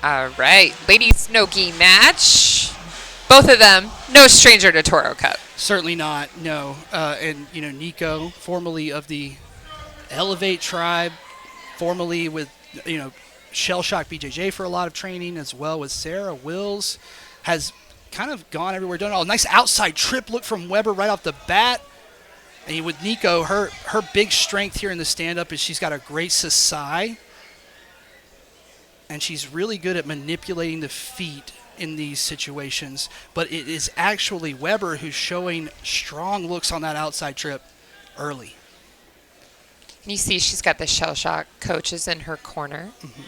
All right, ladies no-gi match. Both of them, no stranger to Toro Cup. Certainly not, no. And, Niko, formerly of the Elevate tribe, formerly with, Shell Shock BJJ for a lot of training, as well with Sarah Wills, has kind of gone everywhere, done it all. Nice outside trip look from Weber right off the bat. And with Niko, her big strength here in the stand-up is she's got a great sasai, and she's really good at manipulating the feet in these situations. But it is actually Weber who's showing strong looks on that outside trip early. You see she's got the Shell Shock coaches in her corner. Mm-hmm.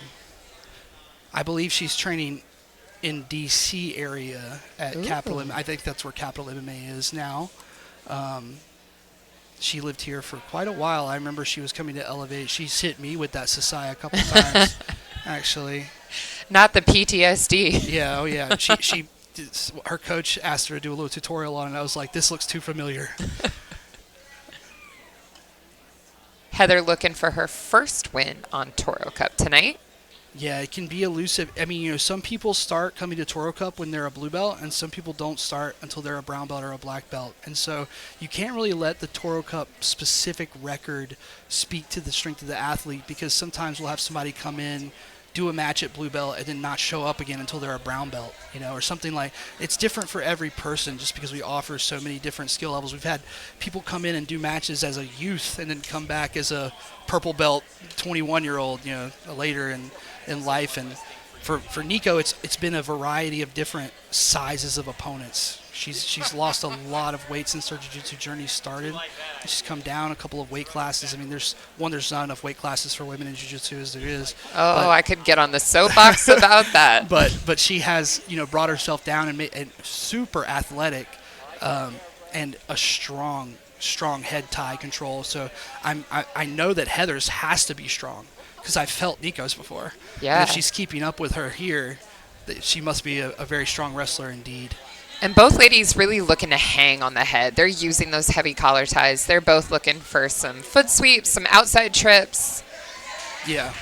I believe she's training in D.C. area at Capital MMA. I think that's where Capital MMA is now. She lived here for quite a while. I remember she was coming to Elevate. She's hit me with that Sasai a couple times, actually. Not the PTSD. Yeah, oh yeah. Her coach asked her to do a little tutorial on it. I was like, this looks too familiar. Heather looking for her first win on Toro Cup tonight. Yeah, it can be elusive. I mean, some people start coming to Toro Cup when they're a blue belt, and some people don't start until they're a brown belt or a black belt. And so you can't really let the Toro Cup specific record speak to the strength of the athlete, because sometimes we'll have somebody come in, do a match at blue belt, and then not show up again until they're a brown belt, or something like. It's different for every person just because we offer so many different skill levels. We've had people come in and do matches as a youth and then come back as a purple belt 21-year-old, later in life. And for Niko, it's been a variety of different sizes of opponents. She's lost a lot of weight since her jiu-jitsu journey started. She's come down a couple of weight classes. I mean, there's not enough weight classes for women in jiu-jitsu as there is. Oh, I could get on the soapbox about that. But she has brought herself down and super athletic, and a strong head tie control. So I know that Heather's has to be strong, because I've felt Niko's before. Yeah. And if she's keeping up with her here, she must be a very strong wrestler indeed. And both ladies really looking to hang on the head. They're using those heavy collar ties. They're both looking for some foot sweeps, some outside trips. Yeah.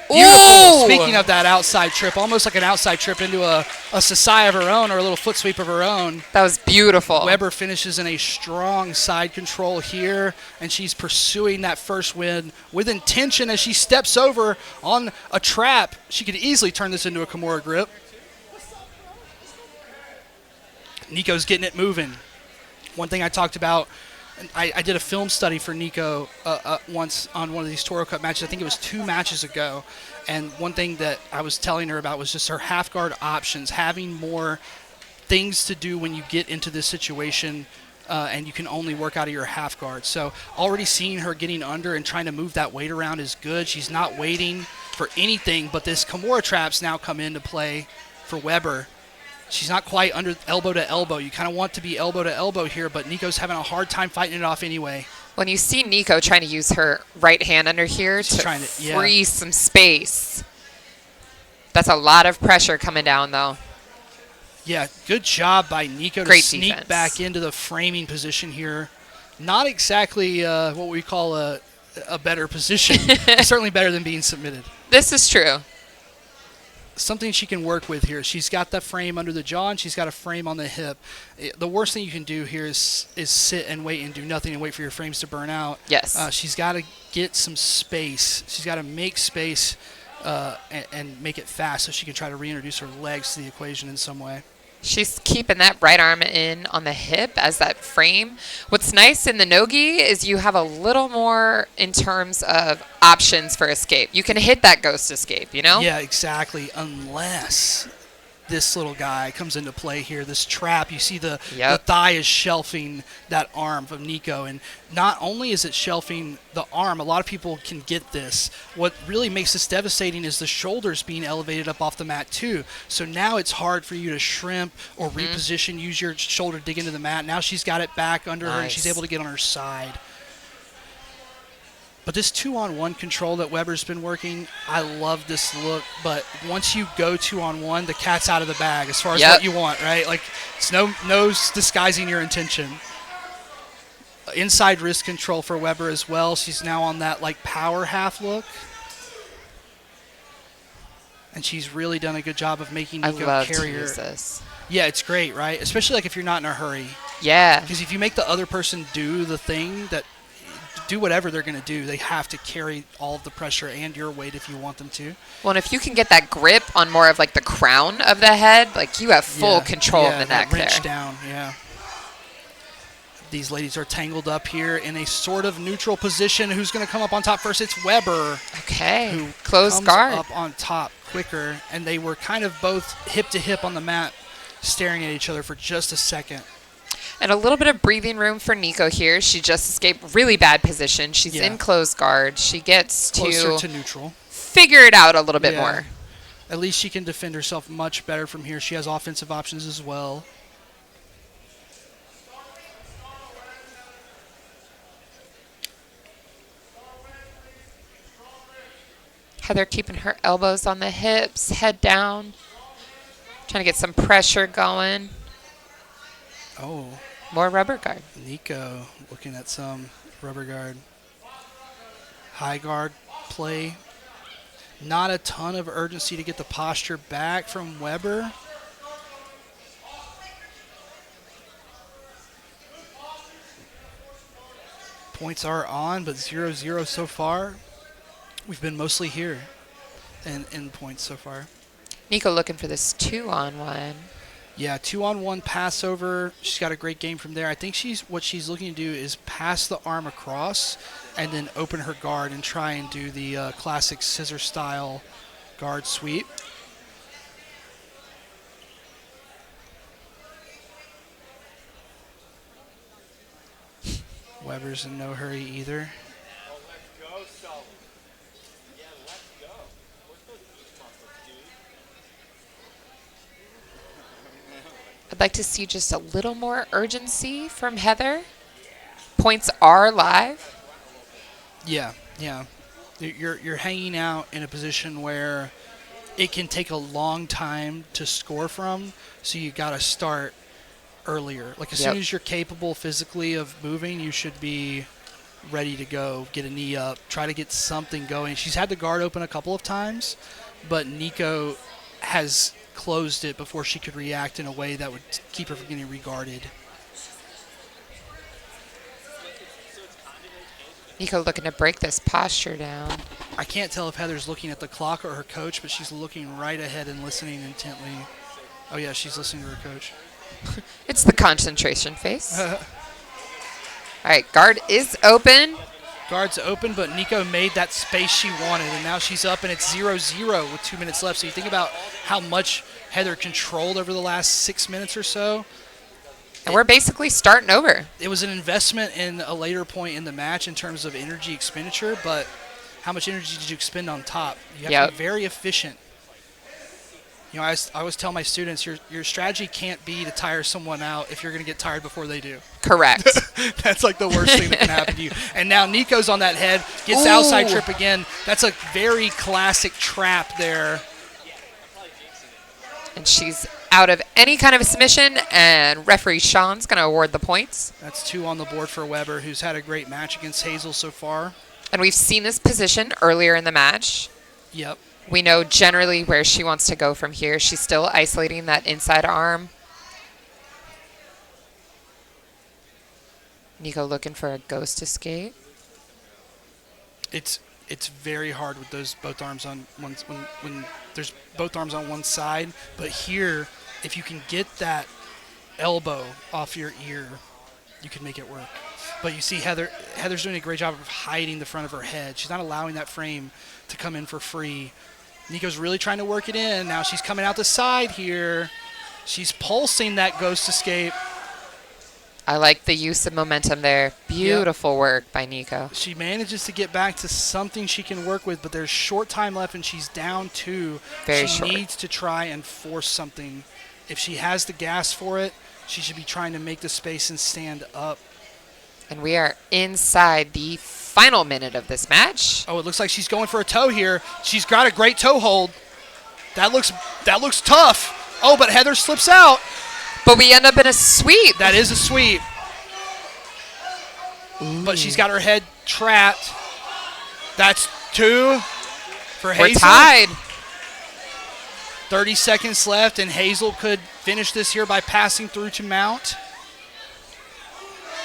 Beautiful. Ooh! Speaking of that outside trip, almost like an outside trip into a sasai of her own, or a little foot sweep of her own. That was beautiful. Weber finishes in a strong side control here, and she's pursuing that first win with intention as she steps over on a trap. She could easily turn this into a Kimura grip. Niko's getting it moving. One thing I talked about, I did a film study for Niko once on one of these Toro Cup matches. I think it was 2 matches ago. And one thing that I was telling her about was just her half guard options, having more things to do when you get into this situation, and you can only work out of your half guard. So already seeing her getting under and trying to move that weight around is good. She's not waiting for anything, but this Kimura traps now come into play for Weber. She's not quite under elbow to elbow. You kind of want to be elbow to elbow here, but Niko's having a hard time fighting it off anyway. When you see Niko trying to use her right hand under here to free some space, that's a lot of pressure coming down, though. Yeah, good job by Niko to sneak back into the framing position here. Not exactly what we call a better position. Certainly better than being submitted. This is true. Something she can work with here. She's got the frame under the jaw, and she's got a frame on the hip. The worst thing you can do here is sit and wait and do nothing and wait for your frames to burn out. Yes. She's got to get some space. She's got to make space and make it fast so she can try to reintroduce her legs to the equation in some way. She's keeping that right arm in on the hip as that frame. What's nice in the no-gi is you have a little more in terms of options for escape. You can hit that ghost escape, Yeah, exactly. Unless this little guy comes into play here, this trap. You see the thigh is shelving that arm of Niko, and not only is it shelving the arm, a lot of people can get this. What really makes this devastating is the shoulders being elevated up off the mat too. So now it's hard for you to shrimp or reposition, use your shoulder to dig into the mat. Now she's got it back under her, and she's able to get on her side. But this 2-on-1 control that Weber's been working, I love this look. But once you go 2-on-1, the cat's out of the bag as far as what you want, right? Like, it's no disguising your intention. Inside wrist control for Weber as well. She's now on that, power half look. And she's really done a good job of making I Niko love to carry her. use this. Yeah, it's great, right? Especially like if you're not in a hurry. Yeah. Because if you make the other person do the thing that do whatever they're going to do, they have to carry all of the pressure and your weight if you want them to. Well, and if you can get that grip on more of like the crown of the head, like you have full control of the neck there. Wrench down, yeah. These ladies are tangled up here in a sort of neutral position. Who's going to come up on top first? It's Weber. Okay. Who Close comes guard. up on top quicker, and they were kind of both hip to hip on the mat, staring at each other for just a second. And a little bit of breathing room for Niko here. She just escaped really bad position. She's in close guard. She gets closer to neutral. Figure it out a little bit more. At least she can defend herself much better from here. She has offensive options as well. Heather keeping her elbows on the hips, head down, trying to get some pressure going. Oh. More rubber guard. Niko looking at some rubber guard. High guard play. Not a ton of urgency to get the posture back from Weber. Points are on, but 0-0 so far. We've been mostly here in points so far. Niko looking for this 2-on-1. Yeah, 2-on-1 passover. She's got a great game from there. I think what she's looking to do is pass the arm across and then open her guard and try and do the classic scissor style guard sweep. Weber's in no hurry either. I'd like to see just a little more urgency from Heather. Points are live. Yeah. You're hanging out in a position where it can take a long time to score from, so you got to start earlier. Like as soon as you're capable physically of moving, you should be ready to go, get a knee up, try to get something going. She's had the guard open a couple of times, but Niko has closed it before she could react in a way that would keep her from getting regarded. Niko looking to break this posture down. I can't tell if Heather's looking at the clock or her coach, but she's looking right ahead and listening intently. Oh yeah, she's listening to her coach. It's the concentration face. All right, guard is open. Guard's open, but Niko made that space she wanted, and now she's up, and it's 0-0 with 2 minutes left. So you think about how much Heather controlled over the last 6 minutes or so. And we're basically starting over. It was an investment in a later point in the match in terms of energy expenditure, but how much energy did you expend on top? You have to be very efficient. You know, I always tell my students, your strategy can't be to tire someone out if you're going to get tired before they do. Correct. That's like the worst thing that can happen to you. And now Niko's on that head, gets the outside trip again. That's a very classic trap there. And she's out of any kind of a submission, and referee Sean's going to award the points. That's 2 on the board for Weber, who's had a great match against Hazel so far. And we've seen this position earlier in the match. Yep. We know generally where she wants to go from here. She's still isolating that inside arm. Niko looking for a ghost escape. It's very hard with those both arms on one when there's both arms on one side. But here, if you can get that elbow off your ear, you can make it work. But you see Heather's doing a great job of hiding the front of her head. She's not allowing that frame to come in for free. Niko's really trying to work it in. Now she's coming out the side here. She's pulsing that ghost escape. I like the use of momentum there. Beautiful work by Niko. She manages to get back to something she can work with, but there's short time left and she's down 2. Very she short. needs to try and force something. If she has the gas for it, she should be trying to make the space and stand up. And we are inside the final minute of this match. Oh, it looks like she's going for a toe here. She's got a great toe hold. That looks tough. Oh, but Heather slips out. But we end up in a sweep. That is a sweep. Ooh. But she's got her head trapped. That's 2 for Hazel. We're tied. 30 seconds left, and Hazel could finish this here by passing through to mount.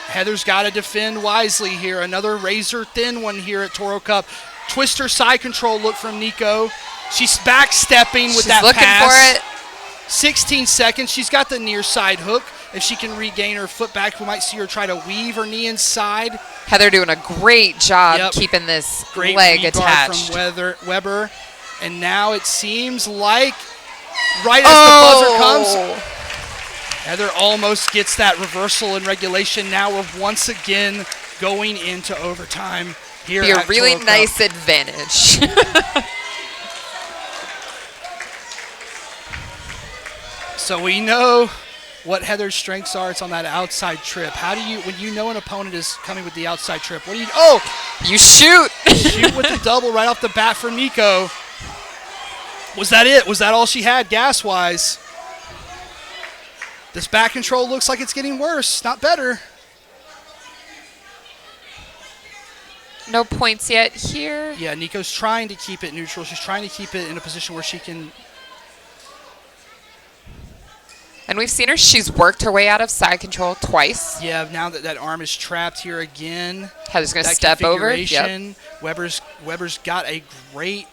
Heather's got to defend wisely here. Another razor-thin one here at Toro Cup. Twister side control look from Niko. She's backstepping with that pass. She's looking for it. 16 seconds. She's got the near side hook. If she can regain her foot back, we might see her try to weave her knee inside. Heather doing a great job keeping this great leg regard attached. From Weber. And now it seems like right as the buzzer comes, Heather almost gets that reversal in regulation. Now we're once again going into overtime here Be a at really Toro Cup. nice advantage. So we know what Heather's strengths are. It's on that outside trip. How do you, when you know an opponent is coming with the outside trip, what do you, you shoot. shoot with the double right off the bat for Niko. Was that it? Was that all she had gas-wise? This back control looks like it's getting worse, not better. No points yet here. Yeah, Niko's trying to keep it neutral. She's trying to keep it in a position where she can. And we've seen her. She's worked her way out of side control twice. Yeah, now that that arm is trapped here again. Heather's going to step over. Yep. Weber's got a great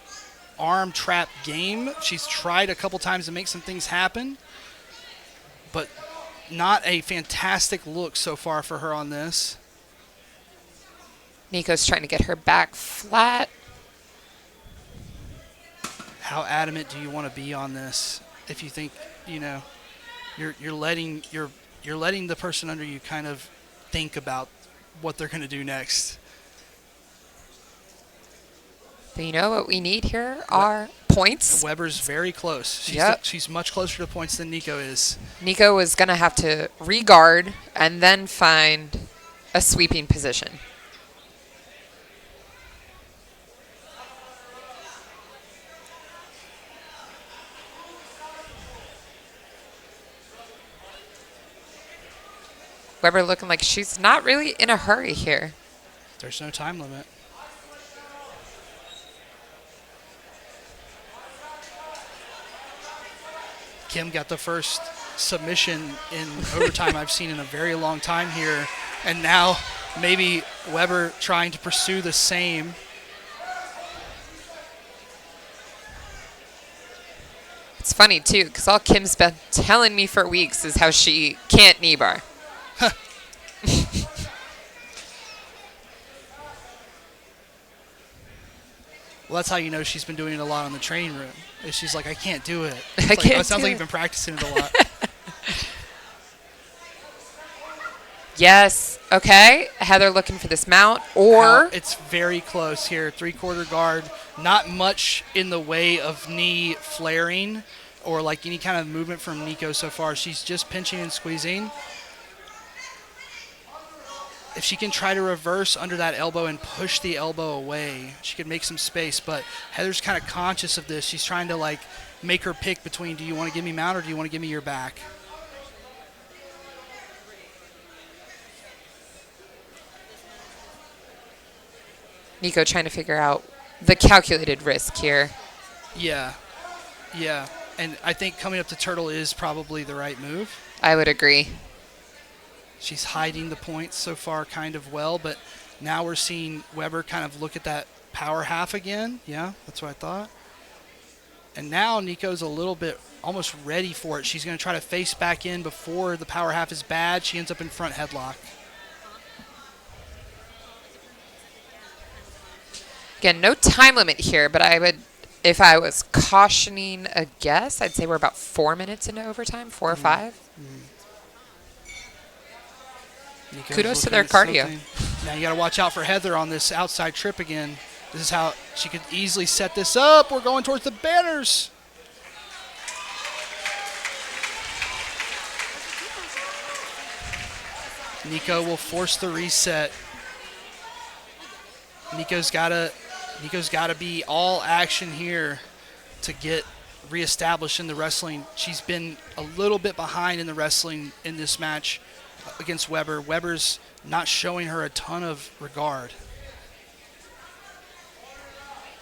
arm trap game. She's tried a couple times to make some things happen, but not a fantastic look so far for her on this. Niko's trying to get her back flat. How adamant do you want to be on this? If you think, you know, you're letting the person under you kind of think about what they're going to do next. But you know what we need here are points. Weber's very close. She's much closer to points than Niko is. Niko is going to have to re-guard and then find a sweeping position. Weber looking like she's not really in a hurry here. There's no time limit. Kim got the first submission in overtime I've seen in a very long time here. And now maybe Weber trying to pursue the same. It's funny, too, because all Kim's been telling me for weeks is how she can't knee bar. Well, that's how you know she's been doing it a lot in the training room. She's like, I can't do it. It sounds like you've been practicing it a lot. Yes. Okay. Heather looking for this mount, or it's very close here. 3/4 guard. Not much in the way of knee flaring or like any kind of movement from Niko so far. She's just pinching and squeezing. If she can try to reverse under that elbow and push the elbow away, she could make some space. But Heather's kind of conscious of this. She's trying to like make her pick between, do you want to give me mount or do you want to give me your back? Niko trying to figure out the calculated risk here. Yeah. And I think coming up to turtle is probably the right move. I would agree. She's hiding the points so far kind of well, but now we're seeing Weber kind of look at that power half again. Yeah, that's what I thought. And now Niko's a little bit almost ready for it. She's going to try to face back in before the power half is bad. She ends up in front headlock. Again, no time limit here, but I would, if I was cautioning a guess, I'd say we're about 4 minutes into overtime, 4 or 5. Kudos to their cardio. Now you got to watch out for Heather on this outside trip again. This is how she could easily set this up. We're going towards the banners. Niko will force the reset. Niko's got to be all action here to get reestablished in the wrestling. She's been a little bit behind in the wrestling in this match against Weber. Weber's not showing her a ton of regard.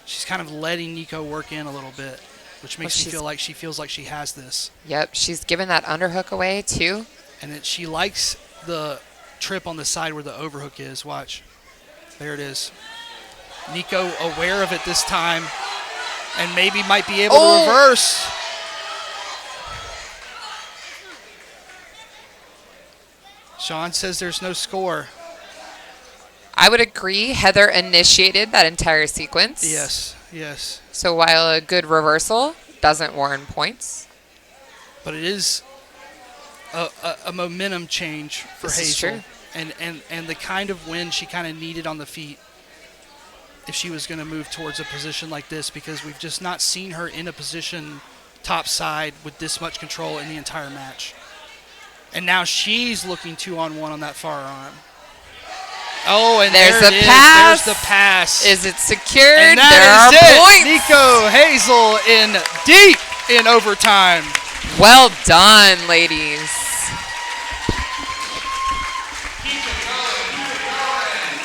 She's kind of letting Niko work in a little bit. which makes me feel like she feels like she has this. Yep, she's giving that underhook away too. And that she likes the trip on the side where the overhook is. Watch. There it is. Niko aware of it this time and maybe might be able to reverse. Sean says there's no score. I would agree. Heather initiated that entire sequence. Yes, yes. So while a good reversal doesn't warrant points. But it is a momentum change for Hazel. Is true. And the kind of win she kind of needed on the feet if she was going to move towards a position like this, because we've just not seen her in a position top side with this much control in the entire match. And now she's looking 2-on-1 on that far arm. Oh, and there's there the it pass. Is. There's the pass. Is it secured? And there that are is it. points. Niko Hazel in deep in overtime. Well done, ladies. Keep it going. Keep it going.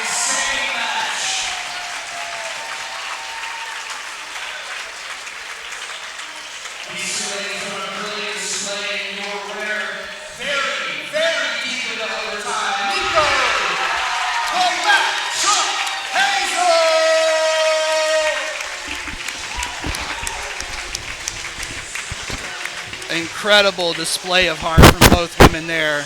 Insane match. These two ladies on a brilliant display in your winner. Very, very deep into overtime. Niko Hazel. Incredible display of heart from both women there.